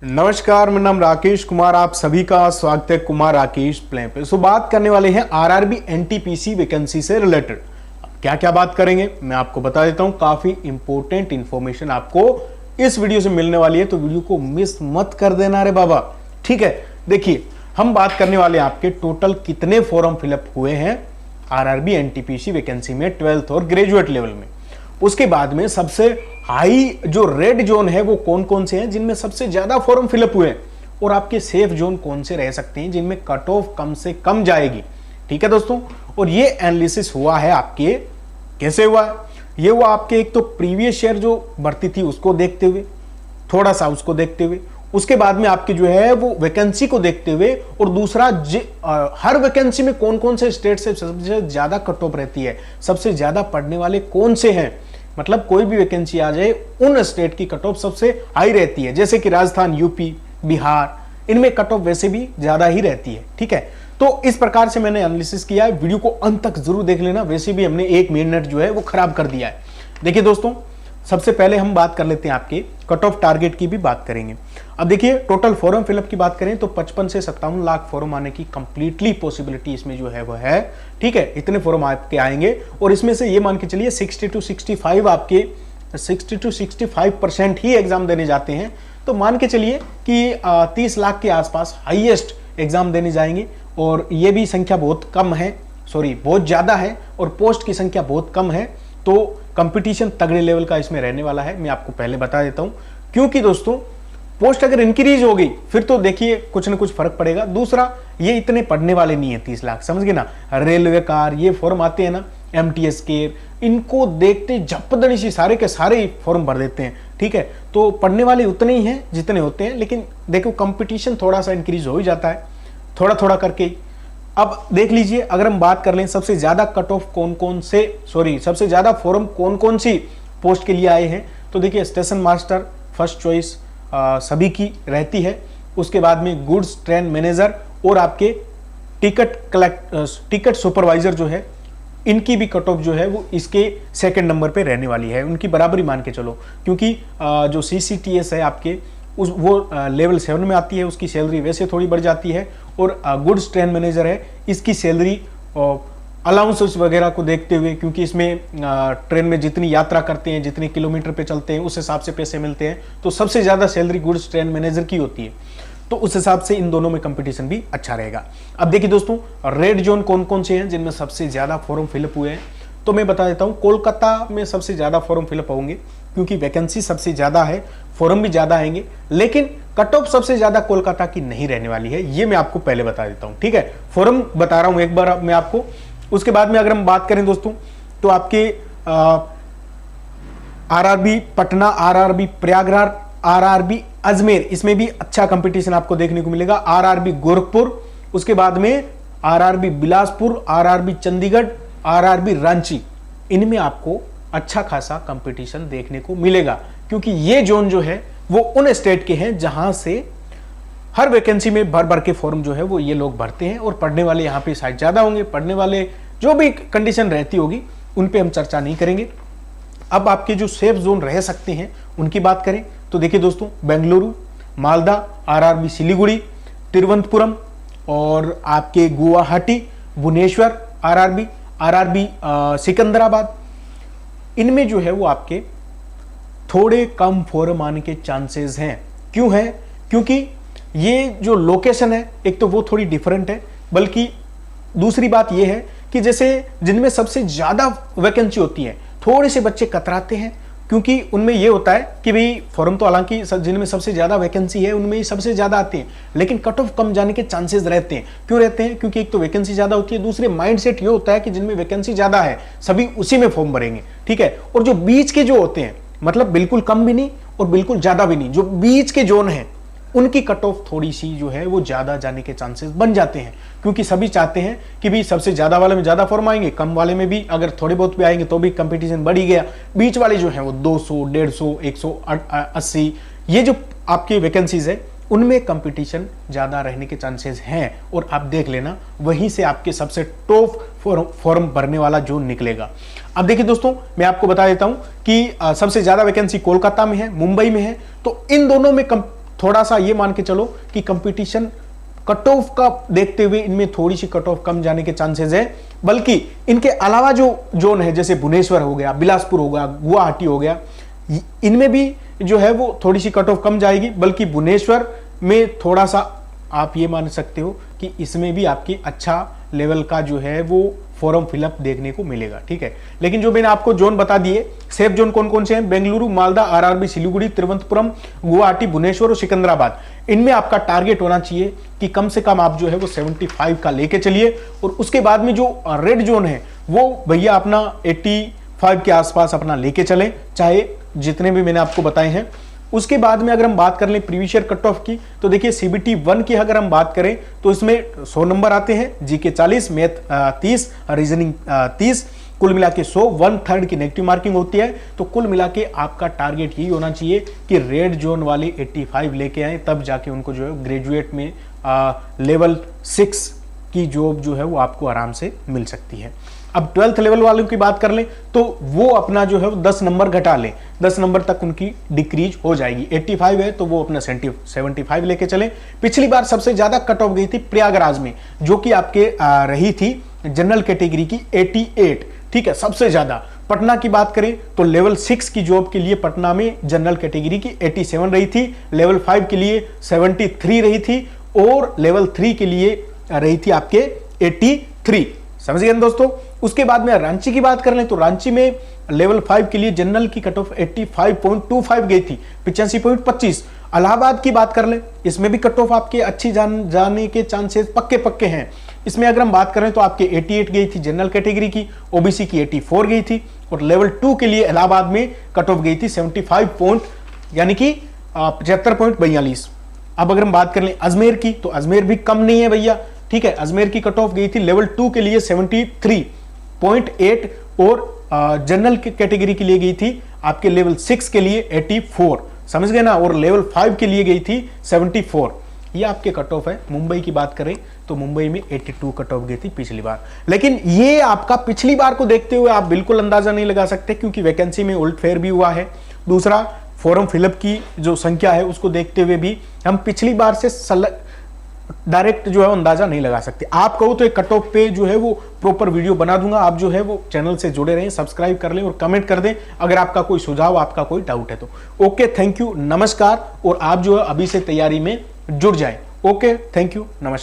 नमस्कार, मेरा नाम राकेश कुमार, आप सभी का स्वागत है कुमार राकेश प्ले पे। बात करने वाले हैं आरआरबी एनटीपीसी वैकेंसी से रिलेटेड। क्या क्या बात करेंगे मैं आपको बता देता हूं। काफी इंपॉर्टेंट इंफॉर्मेशन आपको इस वीडियो से मिलने वाली है, तो वीडियो को मिस मत कर देना रे बाबा। ठीक है, देखिए हम बात करने वाले हैं आपके टोटल कितने फॉर्म फिलअप हुए हैं आरआरबी एनटीपीसी वैकेंसी में 12th और ग्रेजुएट लेवल में। उसके बाद में सबसे हाई जो रेड जोन है वो कौन कौन से हैं जिनमें सबसे ज्यादा फॉर्म फिलअप हुए हैं, और आपके सेफ जोन कौन से रह सकते हैं जिनमें कट ऑफ कम से कम जाएगी। ठीक है दोस्तों, और ये एनालिसिस हुआ है आपके, कैसे हुआ है ये हुआ आपके, एक तो प्रीवियस ईयर जो भर्ती थी उसको देखते हुए, थोड़ा सा उसको देखते हुए, उसके बाद में आपके जो है वो वैकेंसी को देखते हुए, और दूसरा हर वैकेंसी में कौन कौन से स्टेट से सबसे ज्यादा कट ऑफ रहती है, सबसे ज्यादा पढ़ने वाले कौन से हैं। मतलब कोई भी वैकेंसी आ जाए उन स्टेट की कट ऑफ सबसे हाई रहती है, जैसे कि राजस्थान, यूपी, बिहार, इनमें कट ऑफ वैसे भी ज्यादा ही रहती है। ठीक है, तो इस प्रकार से मैंने एनालिसिस किया है, वीडियो को अंत तक जरूर देख लेना। वैसे भी हमने 1 मिनट जो है वो खराब कर दिया है। देखिए दोस्तों, सबसे पहले हम बात कर लेते हैं आपके कट ऑफ टारगेट की भी बात करेंगे। अब देखिए टोटल फॉर्म फिलअप की बात करें तो 55 से 57 लाख फॉर्म आने की कंप्लीटली पॉसिबिलिटी इसमें जो है वो है। ठीक है, इतने फॉर्म आपके आएंगे, और इसमें से ये मान के चलिए 60 to 65 आपके 60 to 65% ही एग्जाम देने जाते हैं। तो मान के चलिए कि 30 लाख के आसपास हाईएस्ट एग्जाम देने जाएंगे, और ये भी संख्या बहुत कम है, सॉरी बहुत ज्यादा है, और पोस्ट की संख्या बहुत कम है। तो कंपटीशन तगड़े लेवल का इसमें रहने वाला है, मैं आपको पहले बता देता हूं। क्योंकि दोस्तों पोस्ट अगर इंक्रीज हो गई फिर तो देखिए कुछ ना कुछ फर्क पड़ेगा। दूसरा, ये इतने पढ़ने वाले नहीं है 30 लाख, समझ गए ना। रेलवे कार ये फॉर्म आते हैं ना, एमटीएस केयर, इनको देखते झपदनी सी सारे के सारे फॉर्म भर देते हैं। ठीक है, तो पढ़ने वाले उतने ही हैं जितने होते हैं, लेकिन देखो कंपटीशन थोड़ा सा इंक्रीज हो ही जाता है थोड़ा थोड़ा करके। अब देख लीजिए, अगर हम बात कर लें सबसे ज्यादा कट ऑफ कौन कौन से, सॉरी सबसे ज्यादा फॉर्म कौन कौन सी पोस्ट के लिए आए हैं, तो देखिए स्टेशन मास्टर फर्स्ट चॉइस सभी की रहती है। उसके बाद में गुड्स ट्रेन मैनेजर और आपके टिकट सुपरवाइजर जो है, इनकी भी कट ऑफ जो है वो इसके सेकंड नंबर पे रहने वाली है, उनकी बराबरी मान के चलो। क्योंकि जो सीसीटीएस है आपके वो लेवल 7 में आती है, उसकी सैलरी वैसे थोड़ी बढ़ जाती है, और गुड्स ट्रेन मैनेजर है, इसकी सैलरी अलाउंसेस वगैरह को देखते हुए, क्योंकि इसमें ट्रेन में जितनी यात्रा करते हैं, जितने किलोमीटर पे चलते हैं, उस हिसाब से पैसे मिलते हैं। तो सबसे ज्यादा सैलरी गुड्स ट्रेन मैनेजर की होती है, तो उस हिसाब से इन दोनों में कंपटीशन भी अच्छा रहेगा। अब देखिए दोस्तों, रेड जोन कौन कौन से हैं जिनमें सबसे ज्यादा फॉर्म फिलअप हुए हैं, तो मैं बता देता हूं। कोलकाता में सबसे ज्यादा फॉर्म फिलअप होंगे, क्योंकि वैकेंसी सबसे ज्यादा है, फॉर्म भी ज्यादा आएंगे, लेकिन कट ऑफ सबसे ज्यादा कोलकाता की नहीं रहने वाली है, ये मैं आपको पहले बता देता हूं। ठीक है, फॉर्म बता रहा हूं एक बार मैं आपको। उसके बाद में अगर हम बात करें दोस्तों, तो आपके RRB Patna, RRB Prayagraj, RRB Ajmer, इसमें भी अच्छा कंपटीशन आपको देखने को मिलेगा। आरआरबी गोरखपुर, उसके बाद में RRB Bilaspur, RRB Chandigarh, RRB Ranchi, इनमें आपको अच्छा खासा कंपटीशन देखने को मिलेगा। क्योंकि ये जोन जो है वो उन स्टेट के हैं जहां से हर वैकेंसी में भर भर के फॉर्म जो है वो ये लोग भरते हैं, और पढ़ने वाले यहाँ पे शायद ज्यादा होंगे। पढ़ने वाले जो भी कंडीशन रहती होगी उन पे हम चर्चा नहीं करेंगे। अब आपके जो सेफ जोन रह सकते हैं उनकी बात करें तो देखिए दोस्तों, बेंगलुरु, मालदा, आरआरबी सिलीगुड़ी, तिरुवनंतपुरम, और आपके गुवाहाटी, भुवनेश्वर, आरआरबी सिकंदराबाद, इनमें जो है वो आपके थोड़े कम फॉर्म आने के चांसेस हैं। क्यों है? क्योंकि ये जो लोकेशन है एक तो वो थोड़ी डिफरेंट है, बल्कि दूसरी बात ये है कि जैसे जिनमें सबसे ज्यादा वैकेंसी होती है, थोड़े से बच्चे कतराते हैं, क्योंकि उनमें ये होता है कि भाई फॉर्म तो हालांकि जिनमें सबसे ज्यादा वैकेंसी है उनमें ही सबसे ज्यादा आते हैं, लेकिन कट ऑफ कम जाने के चांसेस रहते हैं। क्यों रहते हैं? क्योंकि एक तो वैकेंसी ज्यादा होती है, दूसरे माइंडसेट ये होता है कि जिनमें वैकेंसी ज्यादा है सभी उसी में फॉर्म भरेंगे। ठीक है, और जो बीच के जो होते हैं, मतलब बिल्कुल कम भी नहीं और बिल्कुल ज्यादा भी नहीं, जो बीच के जोन है उनकी कट ऑफ थोड़ी सी जो है वो ज्यादा जाने के चांसेस बन जाते हैं। क्योंकि सभी चाहते हैं कि भी सबसे ज्यादा वाले में ज्यादा फॉर्म आएंगे, कम वाले में भी अगर थोड़े बहुत भी आएंगे तो भी कंपटीशन बढ़ ही गया। बीच वाले जो हैं वो 200, 150, 180, ये जो आपकी वैकेंसीज है उनमें कंपटीशन ज्यादा रहने के चांसेस हैं, और आप देख लेना वहीं से आपके सबसे टॉप फॉर्म भरने वाला जोन निकलेगा। अब देखिए दोस्तों, मैं आपको बता देता हूं कि सबसे ज्यादा वैकेंसी कोलकाता में है, मुंबई में है, तो इन दोनों में थोड़ा सा ये मान के चलो कि कंपटीशन कट ऑफ का देखते हुए इनमें थोड़ी सी कट ऑफ कम जाने के चांसेस है, बल्कि इनके अलावा जो जोन है जैसे भुवनेश्वर हो गया, बिलासपुर हो गया, गुवाहाटी हो गया, इनमें भी जो है वो थोड़ी सी कट ऑफ कम जाएगी, बल्कि भुवनेश्वर में थोड़ा सा आप ये मान सकते हो कि इसमें भी आपकी अच्छा लेवल का जो है वो फॉर्म फिलअप देखने को मिलेगा, ठीक है। लेकिन जो मैंने आपको जोन बता दिए, सेफ जोन कौन कौन से हैं, बेंगलुरु, मालदा, आरआरबी, सिलीगुड़ी, तिरुवनंतपुरम, गुवाहाटी, भुवनेश्वर और सिकंदराबाद, इनमें आपका टारगेट होना चाहिए कि कम से कम आप जो है वो 75 का लेके चलिए। और उसके बाद में जो रेड जोन है वो भैया अपना 85 के आसपास अपना लेके चले, चाहे जितने भी मैंने आपको बताए हैं। उसके बाद में अगर हम बात कर लें प्रीवियस ईयर कट ऑफ की, तो देखिए CBT 1 की अगर हम बात करें तो इसमें 100 नंबर आते हैं, जीके 40, मैथ 30, रीजनिंग 30, कुल मिला के 100, 1/3 की नेगेटिव मार्किंग होती है। तो कुल मिला के आपका टारगेट यही होना चाहिए कि रेड जोन वाले 85 लेके आए, तब जाके उनको जो है ग्रेजुएट में लेवल 6 की जॉब जो है वो आपको आराम से मिल सकती है। अब 12th लेवल वालों की बात कर लें तो वो अपना जो है 10 नंबर घटा लें, 10 नंबर तक उनकी डिक्रीज हो जाएगी। 85 है तो वो अपना 75 लेके चले। पिछली बार सबसे ज्यादा कट ऑफ गई थी प्रयागराज में, जो कि आपके रही थी जनरल कैटेगरी की 88, ठीक है, सबसे ज्यादा। पटना की बात करें तो लेवल 6 की जॉब के लिए पटना में जनरल कैटेगरी की 87 रही थी, लेवल 5 के लिए 73 रही थी, और लेवल 3 के लिए रही थी आपके 83। समझ गए दोस्तों। उसके बाद में रांची की बात कर लें तो रांची में लेवल 5 के लिए जनरल की कट ऑफ 85.25 गई थी, 85.25। इलाहाबाद की बात कर लें, इसमें भी कट ऑफ आपके अच्छी जाने के चांसेस पक्के हैं। इसमें अगर हम बात करें तो आपके 88 गई थी जनरल कैटेगरी की, ओबीसी की 84 गई थी, और लेवल 2 के लिए इलाहाबाद में कट ऑफ गई थी 75 यानी कि 75.42। अब अगर हम बात कर लें अजमेर की, तो अजमेर भी कम नहीं है भैया, ठीक है। अजमेर की कट ऑफ गई थी लेवल 2 के लिए 73.8, और जनरल कैटेगरी के लिए गई थी आपके लेवल 6 के लिए 84, समझ गए ना, और लेवल 5 के लिए गई थी 74। ये आपके कट ऑफ है। मुंबई की बात करें तो मुंबई में 82 कट ऑफ गई थी पिछली बार। लेकिन ये आपका पिछली बार को देखते हुए आप बिल्कुल अंदाजा नहीं लगा सकते, क्योंकि वैकेंसी में उल्ट फेर भी हुआ है। दूसरा, फॉर्म फिलअप की जो संख्या है उसको देखते हुए भी हम पिछली बार से डायरेक्ट जो है अंदाजा नहीं लगा सकते। आप कहो तो एक कट ऑफ पे जो है वो प्रॉपर वीडियो बना दूंगा, आप जो है वो चैनल से जुड़े रहें, सब्सक्राइब कर लें और कमेंट कर दें अगर आपका कोई सुझाव, आपका कोई डाउट है तो। ओके, थैंक यू, नमस्कार। और आप जो है अभी से तैयारी में जुड़ जाएं। ओके, थैंक यू, नमस्कार।